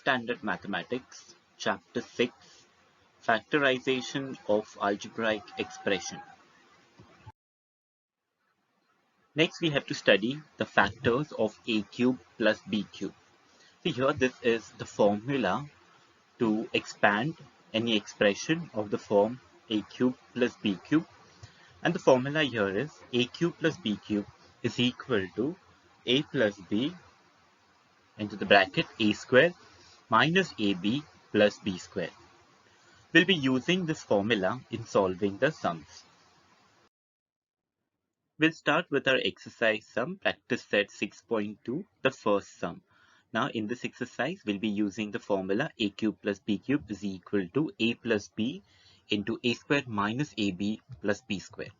Standard Mathematics, Chapter 6, Factorization of Algebraic Expression. Next, we have to study the factors of a cube plus b cube. So here this is the formula to expand any expression of the form a cube plus b cube. And the formula here is a cube plus b cube is equal to a plus b into the bracket a square minus ab plus b square. We'll be using this formula in solving the sums. We'll start with our exercise sum, practice set 6.2, the first sum. Now in this exercise, we'll be using the formula a cube plus b cube is equal to a plus b into a squared minus ab plus b square.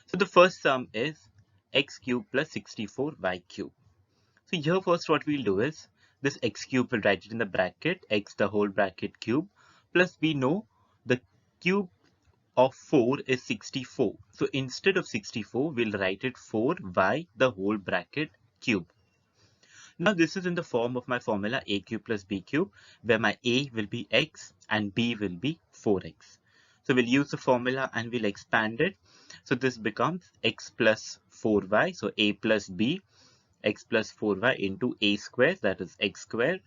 So the first sum is x cube plus 64y cube. So here first what we'll do is, this x cube we'll write it in the bracket, x the whole bracket cube, plus we know the cube of 4 is 64. So instead of 64, we'll write it 4y the whole bracket cube. Now this is in the form of my formula a cube plus b cube, where my a will be x and b will be 4x. So we'll use the formula and we'll expand it. So this becomes x plus 4y, so a plus b, x plus 4y into a square, that is x square,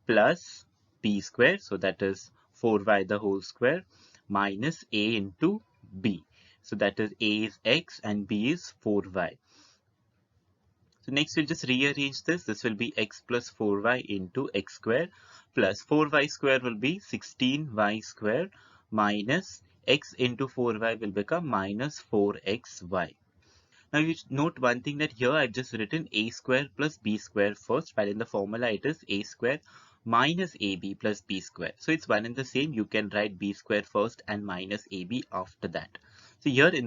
plus b square, so that is 4y the whole square, minus a into b. So that is a is x and b is 4y. So next we'll just rearrange this. This will be x plus 4y into x square plus 4y square will be 16y square minus x into 4y will become minus 4xy. Now you note one thing, that here I've just written a square plus b square first, while in the formula it is a square minus ab plus b square. So it's one and the same. You can write b square first and minus ab after that. So here in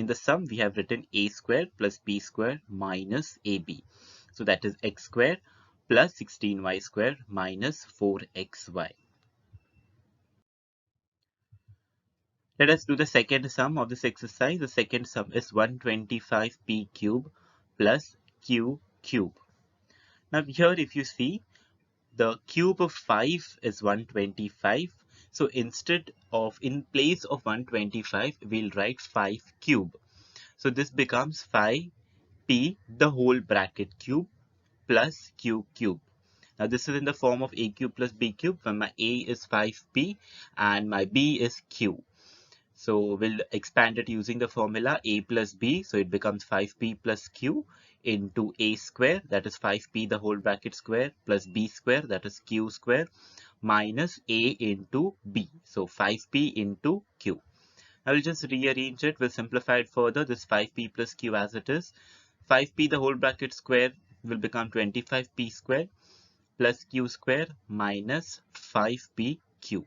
the sum we have written a square plus b square minus ab. So that is x square plus 16y square minus 4xy. Let us do the second sum of this exercise. The second sum is 125p cube plus q cube. Now here if you see, the cube of 5 is 125. So instead of, in place of 125, we'll write 5 cube. So this becomes 5p the whole bracket cube plus q cube. Now this is in the form of a cube plus b cube, where my a is 5p and my b is q. So we'll expand it using the formula a plus b. So it becomes 5p plus q into a square, that is 5p the whole bracket square, plus b square, that is q square, minus a into b. So 5p into q. I will just rearrange it. We'll simplify it further. This 5p plus q as it is. 5p the whole bracket square will become 25p square plus q square minus 5pq.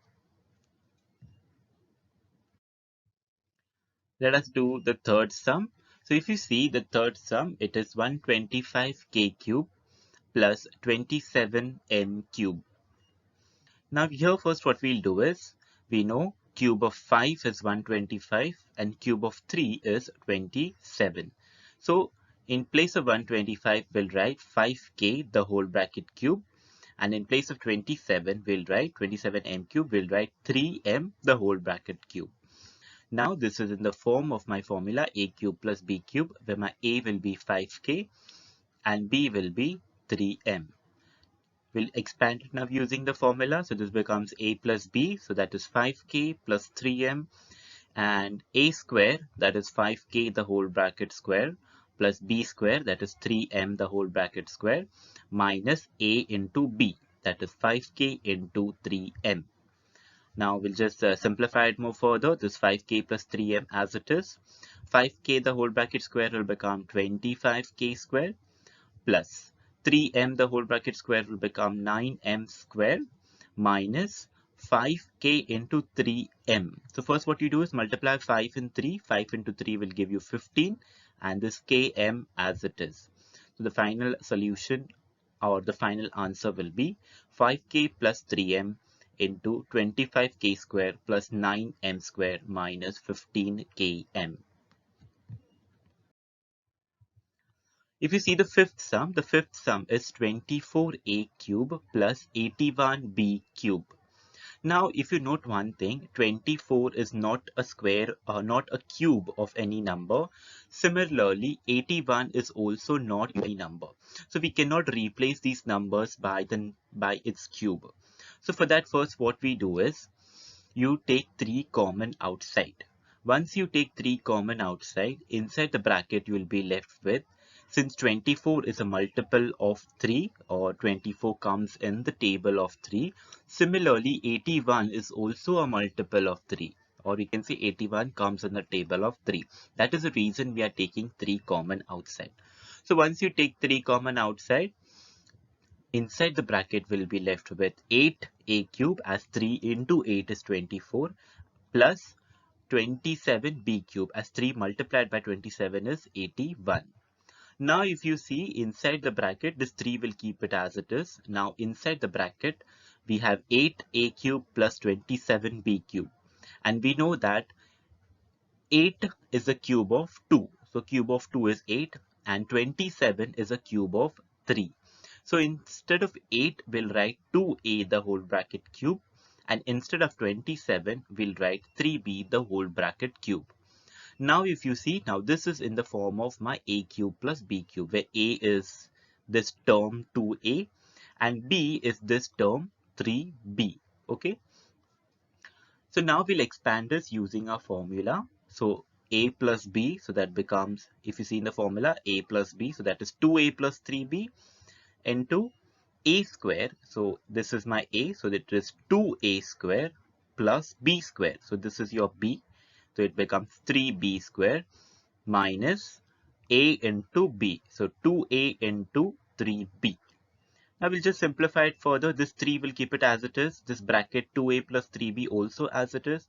Let us do the third sum. So if you see the third sum, it is 125k cube plus 27m cube. Now here first what we'll do is, we know cube of 5 is 125 and cube of 3 is 27. So in place of 125, we'll write 5k the whole bracket cube, and in place of 27, we'll write 27m cube, we'll write 3m the whole bracket cube. Now this is in the form of my formula a cube plus b cube, where my a will be 5k and b will be 3m. We'll expand it now using the formula. So this becomes a plus b, so that is 5k plus 3m, and a square, that is 5k the whole bracket square, plus b square, that is 3m the whole bracket square, minus a into b, that is 5k into 3m. Now we'll just simplify it more further. This 5k plus 3m as it is. 5k the whole bracket square will become 25k square, plus 3m the whole bracket square will become 9m square, minus 5k into 3m. So first what you do is multiply 5 and 3. 5 into 3 will give you 15, and this km as it is. So the final solution or the final answer will be 5k plus 3m into 25k square plus 9m square minus 15 km. If you see the fifth sum is 24a cube plus 81b cube. Now, if you note one thing, 24 is not a square or not a cube of any number. Similarly, 81 is also not any number. So we cannot replace these numbers by its cube. So for that, first what we do is you take 3 common outside. Once you take 3 common outside, inside the bracket you will be left with, since 24 is a multiple of 3 or 24 comes in the table of 3, similarly 81 is also a multiple of 3, or we can say 81 comes in the table of 3. That is the reason we are taking 3 common outside. So once you take 3 common outside, inside the bracket will be left with 8a cube, as 3 into 8 is 24, plus 27b cube, as 3 multiplied by 27 is 81. Now if you see inside the bracket, this 3 will keep it as it is. Now inside the bracket we have 8a cube plus 27b cube, and we know that 8 is a cube of 2. So cube of 2 is 8 and 27 is a cube of 3. So instead of 8, we'll write 2a the whole bracket cube, and instead of 27, we'll write 3b the whole bracket cube. Now if you see, now this is in the form of my a cube plus b cube, where a is this term 2a and b is this term 3b. Okay. So now we'll expand this using our formula. So a plus b, so that becomes, if you see in the formula, a plus b, so that is 2a plus 3b into a square. So this is my a, so that is 2a square plus b square. So this is your b, so it becomes 3b square minus a into b. So 2a into 3b. I will just simplify it further. This 3 will keep it as it is. This bracket 2a plus 3b also as it is.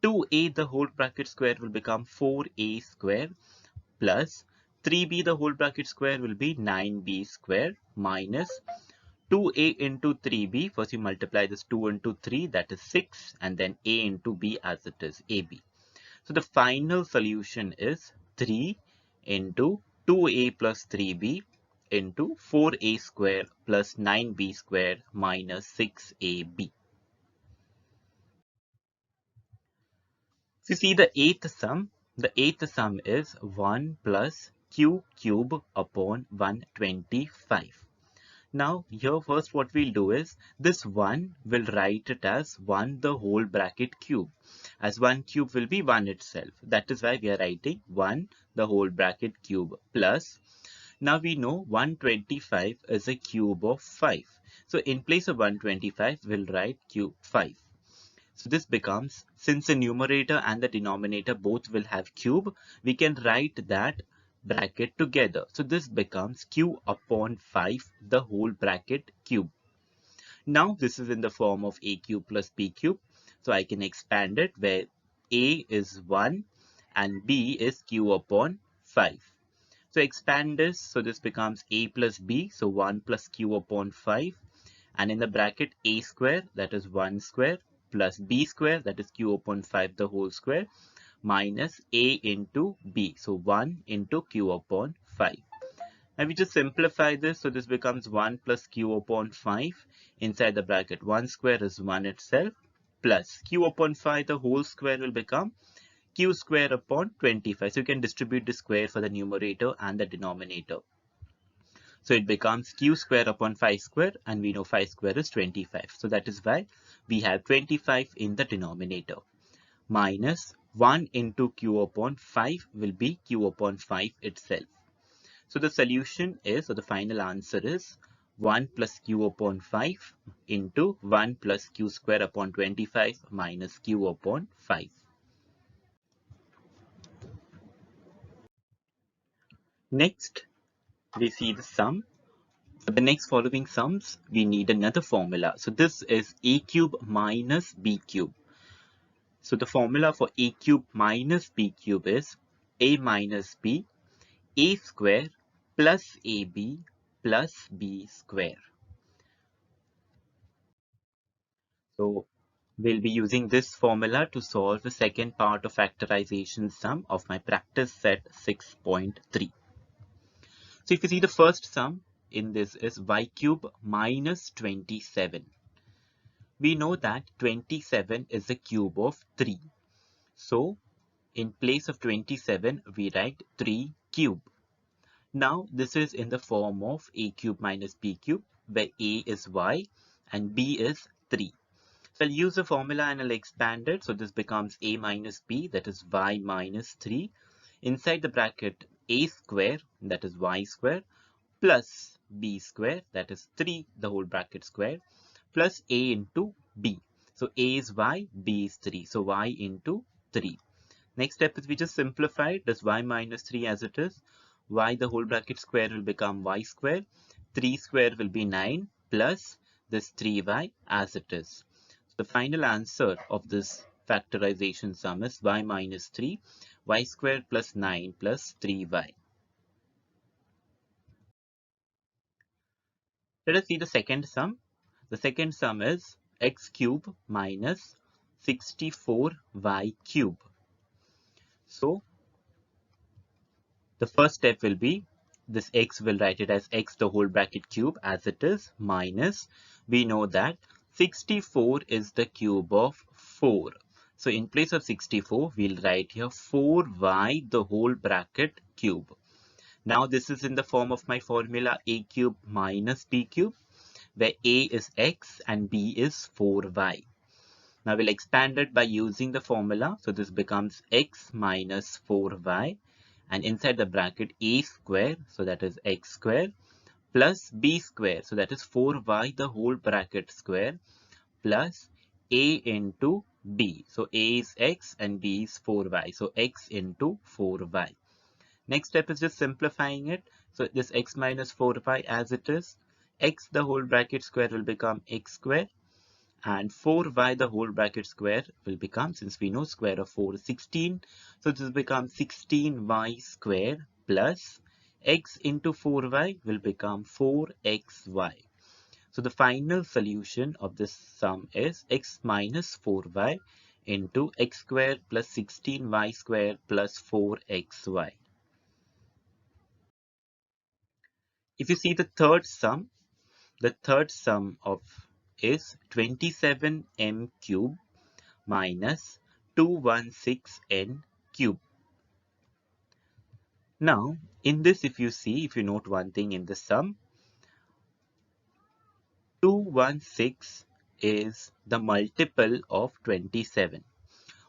2a the whole bracket square will become 4a square plus 3b the whole bracket square will be 9b square minus 2a into 3b. First you multiply this 2 into 3, that is 6, and then a into b as it is, ab. So the final solution is 3 into 2a plus 3b into 4a square plus 9b square minus 6ab. If you see the eighth sum is 1 plus q cube upon 125. Now here first what we'll do is, this 1 will write it as 1 the whole bracket cube, as 1 cube will be 1 itself. That is why we are writing 1 the whole bracket cube plus. Now we know 125 is a cube of 5. So in place of 125, we'll write cube 5. So this becomes, since the numerator and the denominator both will have cube, we can write that bracket together. So this becomes q upon 5 the whole bracket cube. Now this is in the form of a cube plus b cube. So I can expand it where a is 1 and b is q upon 5. So expand this, so this becomes a plus b, so 1 plus q upon 5, and in the bracket a square, that is 1 square, plus b square, that is q upon 5 the whole square, minus a into b, so 1 into q upon 5. Now we just simplify this, so this becomes 1 plus q upon 5, inside the bracket 1 square is 1 itself, plus q upon 5 the whole square will become q square upon 25. So you can distribute the square for the numerator and the denominator. So it becomes q square upon 5 square, and we know 5 square is 25. So that is why we have 25 in the denominator. Minus 1 into q upon 5 will be q upon 5 itself. So the solution is, or the final answer is, 1 plus q upon 5 into 1 plus q square upon 25 minus q upon 5. Next, we see the sum. For the next following sums, we need another formula. So this is a cube minus b cube. So the formula for a cube minus b cube is a minus b, a square plus ab plus b square. So we'll be using this formula to solve the second part of factorization sum of my practice set 6.3. So if you see the first sum in this is y cube minus 27. We know that 27 is the cube of 3. So in place of 27, we write 3 cube. Now this is in the form of a cube minus b cube, where a is y and b is 3. So I'll use the formula and I'll expand it. So this becomes a minus b, that is y minus 3. Inside the bracket, a square, that is y square, plus b square, that is 3, the whole bracket square, plus a into b. So a is y, b is 3. So y into 3. Next step is we just simplify this y minus 3 as it is. Y the whole bracket square will become y square. 3 square will be 9 plus this 3y as it is. So the final answer of this factorization sum is y minus 3, y square plus 9 plus 3y. Let us see the second sum. The second sum is x cube minus 64y cube. So the first step will be this x, will write it as x the whole bracket cube as it is, minus, we know that 64 is the cube of 4. So in place of 64, we'll write here 4y the whole bracket cube. Now this is in the form of my formula a cube minus b cube, where a is x and b is 4y. Now we'll expand it by using the formula. So this becomes x minus 4y, and inside the bracket a square, so that is x square, plus b square, so that is 4y the whole bracket square, plus a into b. So a is x and b is 4y. So x into 4y. Next step is just simplifying it. So this x minus 4y as it is, x the whole bracket square will become x square, and 4y the whole bracket square will become, since we know square of 4 is 16, so this becomes 16y square plus x into 4y will become 4xy. So the final solution of this sum is x minus 4y into x square plus 16y square plus 4xy. If you see the third sum of is 27m cube minus 216n cube. Now, in this, if you note one thing in the sum, 216 is the multiple of 27.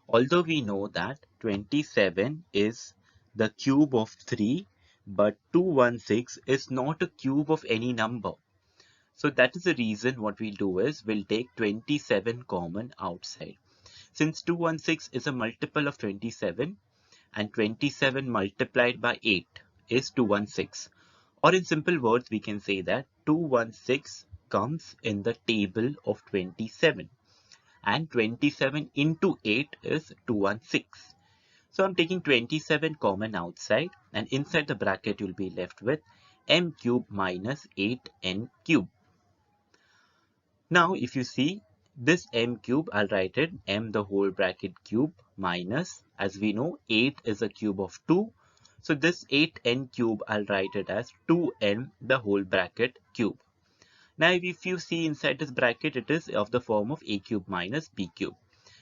Although we know that 27 is the cube of 3, but 216 is not a cube of any number. So that is the reason what we'll do is we'll take 27 common outside. Since 216 is a multiple of 27 and 27 multiplied by 8 is 216. Or in simple words, we can say that 216 comes in the table of 27 and 27 into 8 is 216. So I'm taking 27 common outside, and inside the bracket you'll be left with m cube minus 8n cube. Now if you see this m cube, I'll write it m the whole bracket cube minus, as we know 8 is a cube of 2. So this 8n cube, I'll write it as 2n the whole bracket cube. Now if you see inside this bracket, it is of the form of a cube minus b cube.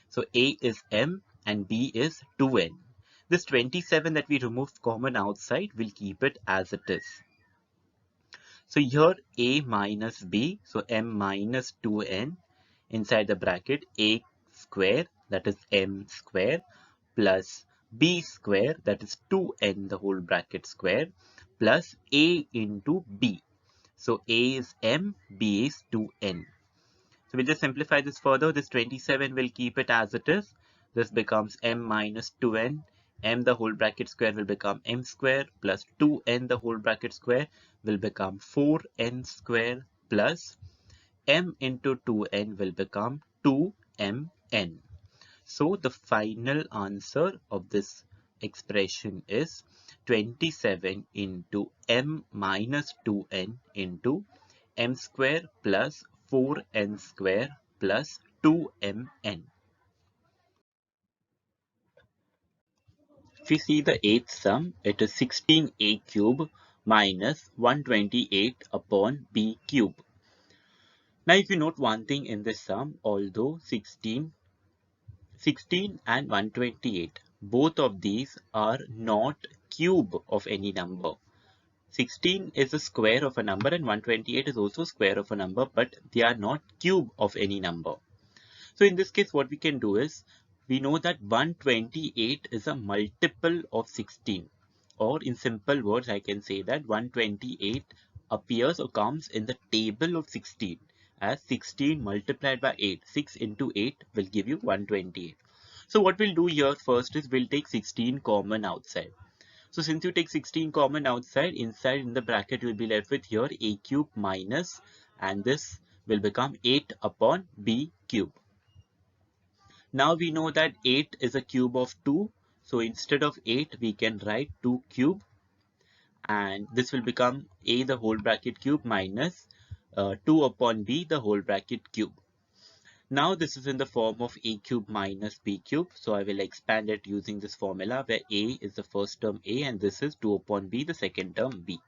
So a is m and b is 2n. This 27 that we removed common outside, we'll keep it as it is. So here a minus b, so m minus 2n, inside the bracket a square, that is m square, plus b square, that is 2n the whole bracket square, plus a into b. So a is m, b is 2n. So we'll just simplify this further. This 27 will keep it as it is. This becomes m minus 2n. M the whole bracket square will become m square, plus 2n the whole bracket square will become 4n square, plus m into 2n will become 2mn. So the final answer of this expression is 27 into m minus 2n into m square plus 4n square plus 2mn. If you see the eighth sum, it is 16a cube minus 128 upon b cube. Now if you note one thing in this sum, although 16 and 128, both of these are not cube of any number. 16 is a square of a number and 128 is also square of a number, but they are not cube of any number. So in this case, what we can do is, we know that 128 is a multiple of 16. Or in simple words, I can say that 128 appears or comes in the table of 16 as 16 multiplied by 8. 6 into 8 will give you 128. So what we'll do here first is we'll take 16 common outside. So since you take 16 common outside, inside in the bracket you will be left with here a cube minus, and this will become 8 upon b cube. Now we know that 8 is a cube of 2. So instead of 8 we can write 2 cube, and this will become a the whole bracket cube minus 2 upon b the whole bracket cube. Now this is in the form of a cube minus b cube. So I will expand it using this formula where a is the first term a and this is 2 upon b the second term b.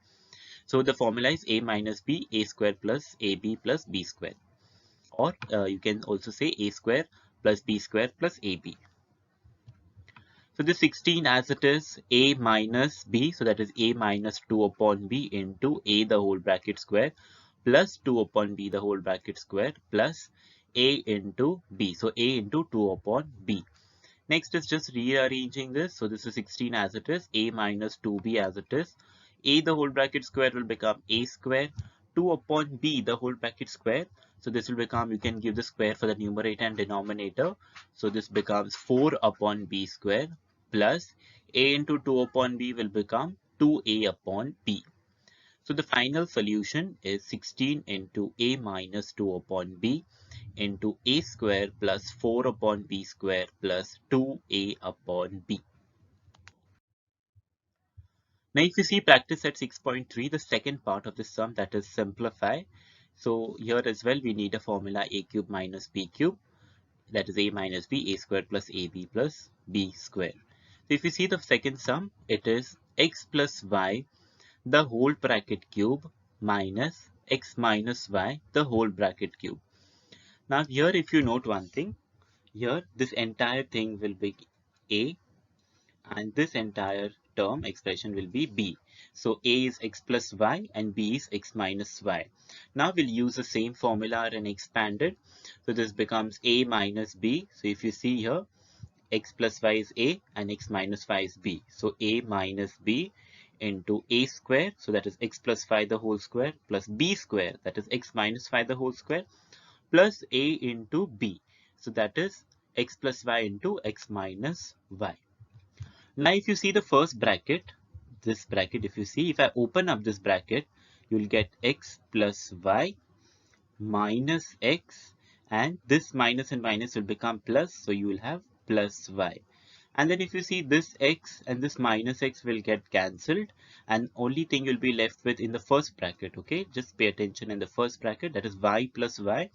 So the formula is a minus b, a square plus ab plus b square. Or you can also say a square plus b square plus ab. So this 16 as it is a minus b, so that is a minus 2 upon b into a the whole bracket square plus 2 upon b the whole bracket square plus a into b. So a into 2 upon b. Next is just rearranging this. So this is 16 as it is, a minus 2b as it is. A the whole bracket square will become a square, 2 upon b the whole bracket square. So this will become, you can give the square for the numerator and denominator. So this becomes 4 upon b square plus a into 2 upon b will become 2a upon b. So the final solution is 16 into a minus 2 upon b into a square plus 4 upon b square plus 2a upon b. Now if you see practice at 6.3, the second part of the sum, that is simplify. So here as well we need a formula a cube minus b cube, that is a minus b, a square plus ab plus b square. So if you see the second sum, it is x plus y the whole bracket cube minus x minus y the whole bracket cube. Now here if you note one thing, here this entire thing will be a and this entire term expression will be b. So a is x plus y and b is x minus y. Now we'll use the same formula and expand it. So this becomes a minus b. So if you see here, x plus y is a and x minus y is b. So a minus b into a square, so that is x plus y the whole square, plus b square, that is x minus y the whole square, plus a into b. So that is x plus y into x minus y. Now if you see the first bracket, this bracket, if you see, if I open up this bracket, you will get x plus y minus x, and this minus and minus will become plus, so you will have plus y. And then if you see, this x and this minus x will get cancelled, and only thing you'll be left with in the first bracket, okay? Just pay attention in the first bracket, that is y plus y,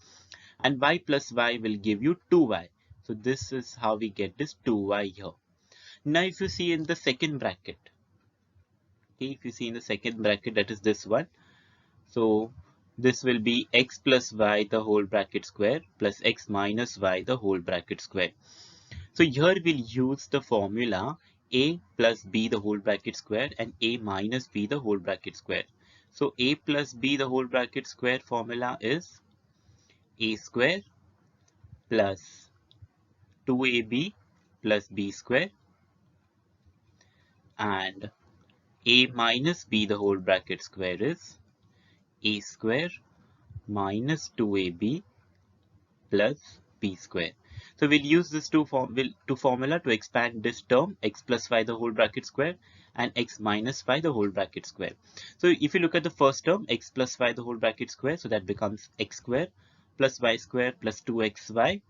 and y plus y will give you 2y. So this is how we get this 2y here. Now if you see in the second bracket, okay, if you see in the second bracket, that is this one. So this will be x plus y the whole bracket square plus x minus y the whole bracket square. So here we'll use the formula a plus b the whole bracket square and a minus b the whole bracket square. So a plus b the whole bracket square formula is a square plus 2ab plus b square, and a minus b the whole bracket square is a square minus 2ab plus b square. So we'll use this two formula to expand this term x plus y the whole bracket square and x minus y the whole bracket square. So if you look at the first term, x plus y the whole bracket square, so that becomes x square plus y square plus 2xy.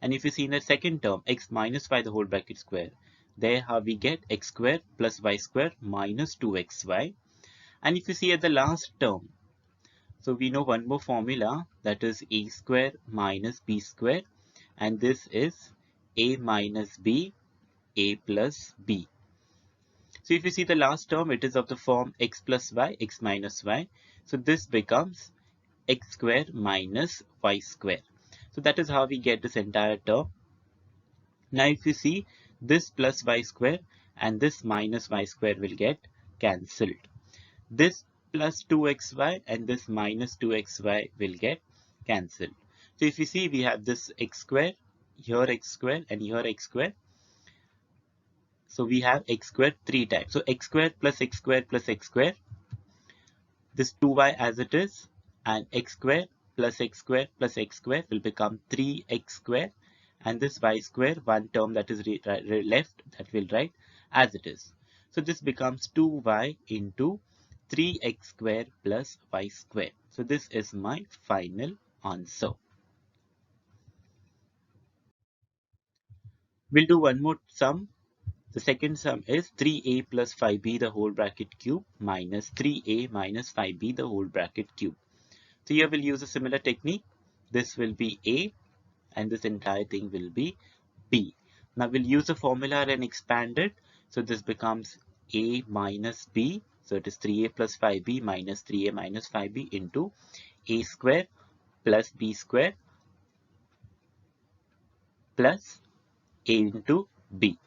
And if you see in the second term, x minus y the whole bracket square, there how we get x square plus y square minus 2xy. And if you see at the last term, so we know one more formula, that is a square minus b square, and this is a minus b, a plus b. So if you see the last term, it is of the form x plus y, x minus y. So this becomes x square minus y square. So that is how we get this entire term. Now if you see, this plus y square and this minus y square will get cancelled. This plus 2xy and this minus 2xy will get cancelled. So if you see, we have this x square, here x square and here x square. So we have x square 3 times. So x square plus x square plus x square, this 2y as it is, and x square plus x square plus x square will become 3x square, and this y square, one term that is left, that will write as it is. So this becomes 2y into 3x square plus y square. So this is my final answer. We'll do one more sum. The second sum is 3a plus 5b the whole bracket cube minus 3a minus 5b the whole bracket cube. So here we'll use a similar technique. This will be a and this entire thing will be b. Now we'll use the formula and expand it. So this becomes a minus b. So it is 3a plus 5b minus 3a minus 5b into a square plus b square plus a into b.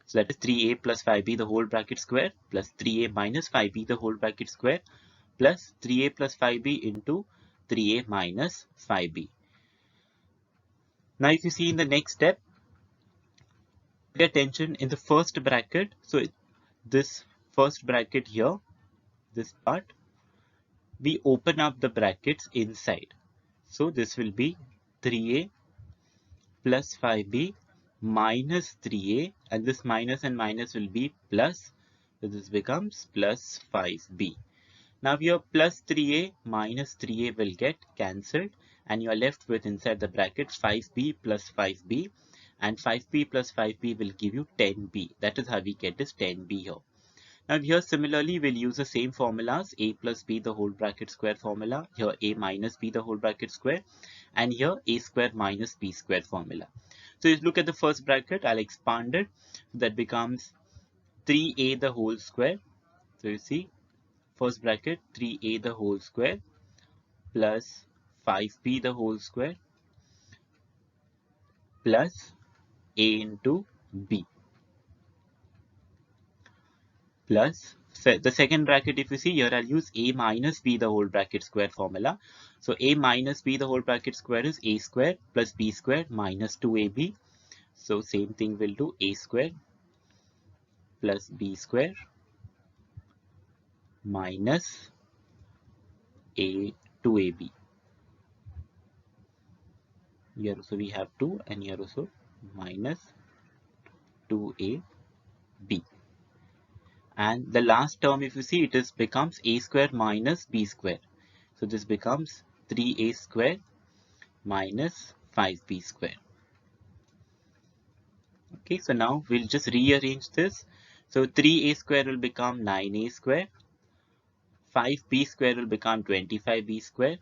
So that is 3a plus 5b the whole bracket square plus 3a minus 5b the whole bracket square plus 3a plus 5b into 3a minus 5b. Now if you see in the next step, pay attention in the first bracket. So this first bracket here, this part, we open up the brackets inside. So this will be 3a plus 5b minus 3a, and this minus and minus will be plus. So this becomes plus 5b. Now your plus 3a minus 3a will get cancelled, and you are left with inside the brackets 5b plus 5b, and 5b plus 5b will give you 10b. That is how we get this 10b here. Now here similarly we'll use the same formulas, a plus b the whole bracket square formula, here a minus b the whole bracket square, and here a square minus b square formula. So if you look at the first bracket, I'll expand it. That becomes 3a the whole square. So you see, first bracket 3a the whole square plus 5b the whole square plus a into b plus the second bracket. If you see here, I'll use a minus b the whole bracket square formula. So a minus b the whole bracket square is a square plus b square minus 2ab. So same thing we'll do, a square plus b square minus a 2ab. Here also we have 2, and here also minus 2ab. And the last term, if you see, it is becomes a square minus b square. So this becomes 3a square minus 5b square. Okay, so now we'll just rearrange this. So 3a square will become 9a square, 5b square will become 25b square,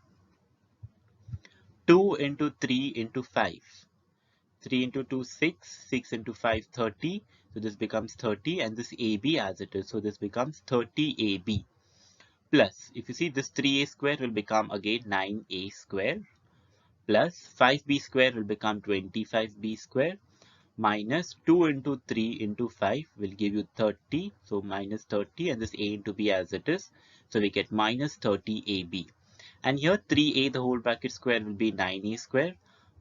2 into 3 into 5. 3 into 2, 6, 6 into 5, 30. So this becomes 30, and this AB as it is. So this becomes 30AB. Plus, if you see, this 3A square will become again 9A square. Plus 5B square will become 25B square. Minus 2 into 3 into 5 will give you 30. So minus 30, and this A into B as it is. So we get minus 30AB. And here 3a the whole bracket square will be 9a square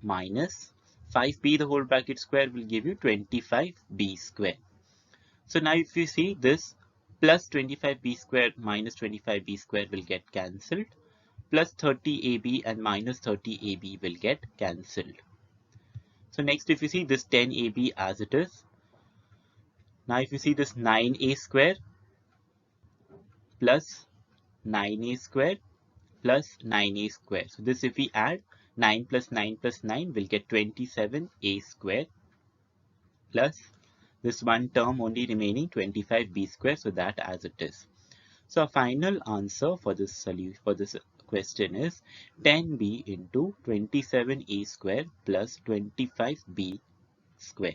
minus 5b the whole bracket square will give you 25b square. So now if you see, this plus 25b square minus 25b square will get cancelled. Plus 30ab and minus 30ab will get cancelled. So next, if you see, this 10ab as it is. Now if you see, this 9a square plus 9a square plus 9a square. So this, if we add 9 plus 9 plus 9, will get 27a square plus this one term only remaining 25b square. So that as it is. So our final answer for this solution for this question is 10b into 27a square plus 25b square.